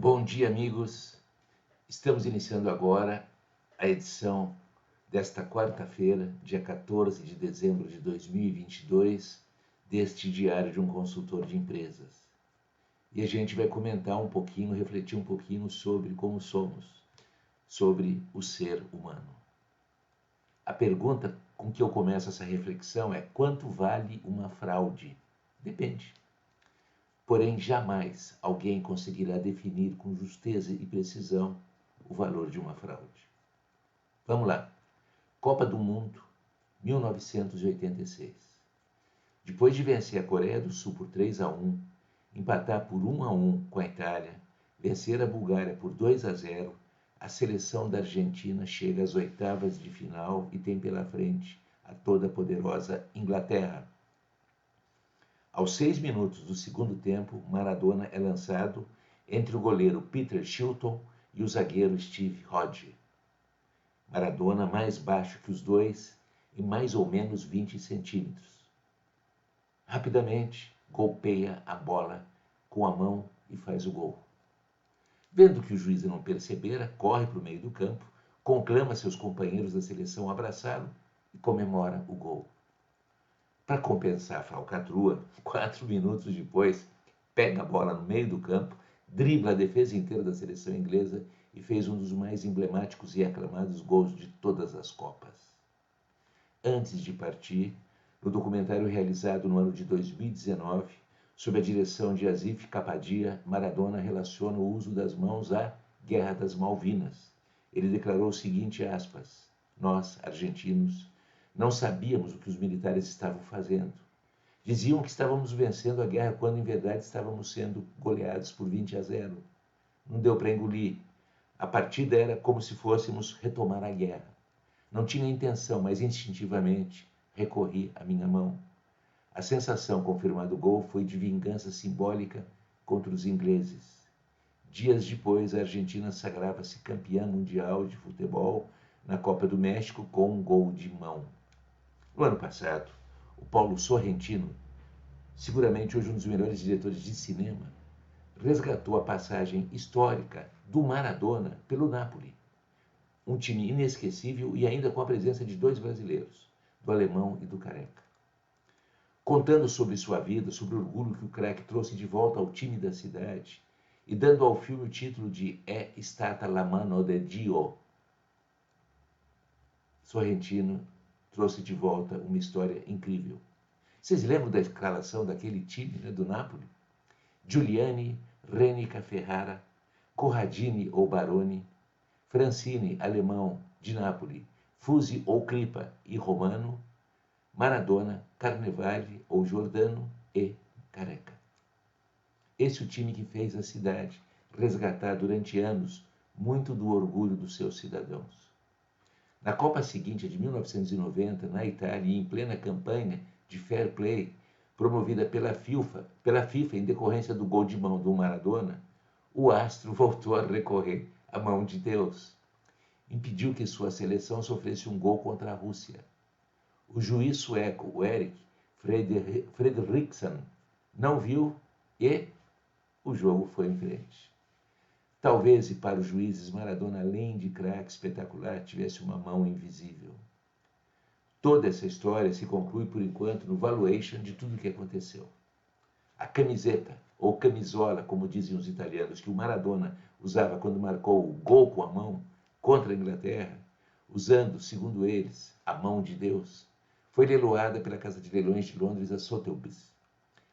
Bom dia, amigos. Estamos iniciando agora a edição desta quarta-feira, dia 14 de dezembro de 2022, deste Diário de um Consultor de Empresas. E a gente vai comentar um pouquinho, refletir um pouquinho sobre como somos, sobre o ser humano. A pergunta com que eu começo essa reflexão é: quanto vale uma fraude? Depende. Porém, jamais alguém conseguirá definir com justeza e precisão o valor de uma fraude. Vamos lá. Copa do Mundo, 1986. Depois de vencer a Coreia do Sul por 3-1, empatar por 1-1 com a Itália, vencer a Bulgária por 2-0, a seleção da Argentina chega às oitavas de final e tem pela frente a toda poderosa Inglaterra. Aos 6 minutos do segundo tempo, Maradona é lançado entre o goleiro Peter Shilton e o zagueiro Steve Hodge. Maradona mais baixo que os dois e mais ou menos 20 centímetros. Rapidamente, golpeia a bola com a mão e faz o gol. Vendo que o juiz não percebera, corre para o meio do campo, conclama seus companheiros da seleção a abraçá-lo e comemora o gol. Para compensar a falcatrua, 4 minutos depois, pega a bola no meio do campo, dribla a defesa inteira da seleção inglesa e fez um dos mais emblemáticos e aclamados gols de todas as Copas. Antes de partir, no documentário realizado no ano de 2019, sob a direção de Asif Kapadia, Maradona relaciona o uso das mãos à Guerra das Malvinas. Ele declarou o seguinte, aspas, nós, argentinos, não sabíamos o que os militares estavam fazendo. Diziam que estávamos vencendo a guerra quando, em verdade, estávamos sendo goleados por 20-0. Não deu para engolir. A partida era como se fôssemos retomar a guerra. Não tinha intenção, mas instintivamente recorri à minha mão. A sensação, confirmado o gol, foi de vingança simbólica contra os ingleses. Dias depois, a Argentina sagrava-se campeã mundial de futebol na Copa do México com um gol de mão. No ano passado, o Paulo Sorrentino, seguramente hoje um dos melhores diretores de cinema, resgatou a passagem histórica do Maradona pelo Napoli. Um time inesquecível e ainda com a presença de 2 brasileiros, do alemão e do Careca. Contando sobre sua vida, sobre o orgulho que o craque trouxe de volta ao time da cidade e dando ao filme o título de É stata la mano de Dio, Sorrentino trouxe de volta uma história incrível. Vocês lembram da escalação daquele time, né, do Napoli? Giuliani, Renica Ferrara, Corradini ou Baroni, Francini, alemão, de Napoli, Fusi ou Clipa e Romano, Maradona, Carnevale ou Giordano e Careca. Esse é o time que fez a cidade resgatar durante anos muito do orgulho dos seus cidadãos. Na Copa seguinte, a de 1990, na Itália, e em plena campanha de fair play, promovida pela FIFA em decorrência do gol de mão do Maradona, o astro voltou a recorrer à mão de Deus. Impediu que sua seleção sofresse um gol contra a Rússia. O juiz sueco, o Erik Fredriksson, não viu e o jogo foi em frente. Talvez, e para os juízes, Maradona, além de craque espetacular, tivesse uma mão invisível. Toda essa história se conclui, por enquanto, no valuation de tudo o que aconteceu. A camiseta, ou camisola, como dizem os italianos, que o Maradona usava quando marcou o gol com a mão contra a Inglaterra, usando, segundo eles, a mão de Deus, foi leiloada pela Casa de Leilões de Londres, a Sotheby's.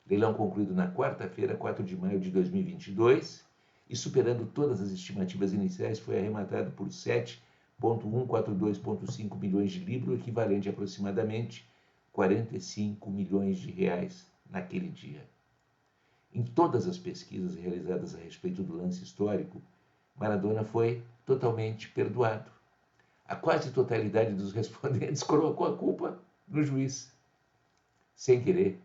Leilão concluído na quarta-feira, 4 de maio de 2022, e superando todas as estimativas iniciais, foi arrematado por 7,142,5 milhões de libras, equivalente a aproximadamente 45 milhões de reais naquele dia. Em todas as pesquisas realizadas a respeito do lance histórico, Maradona foi totalmente perdoado. A quase totalidade dos respondentes colocou a culpa no juiz. Sem querer,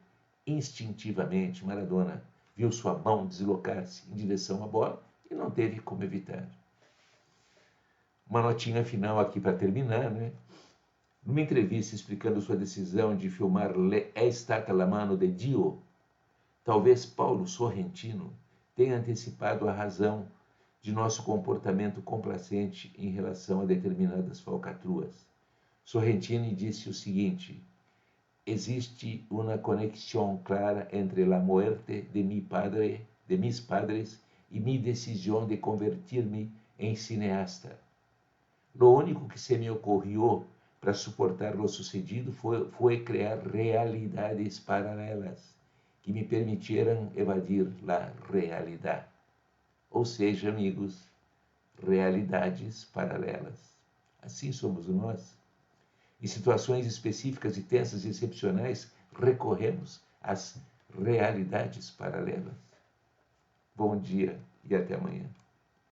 instintivamente, Maradona viu sua mão deslocar-se em direção à bola e não teve como evitar. Uma notinha final aqui para terminar, né? Numa entrevista explicando sua decisão de filmar É stata la mano de Dio, talvez Paulo Sorrentino tenha antecipado a razão de nosso comportamento complacente em relação a determinadas falcatruas. Sorrentino disse o seguinte: existe uma conexão clara entre la muerte de mis padres e mi decisión de convertir-me em cineasta. Lo único que se me ocorrió para suportar lo sucedido foi criar realidades paralelas que me permitieran evadir la realidade. Ou seja, amigos, realidades paralelas. Assim somos nós. Em situações específicas e tensas e excepcionais, recorremos às realidades paralelas. Bom dia e até amanhã.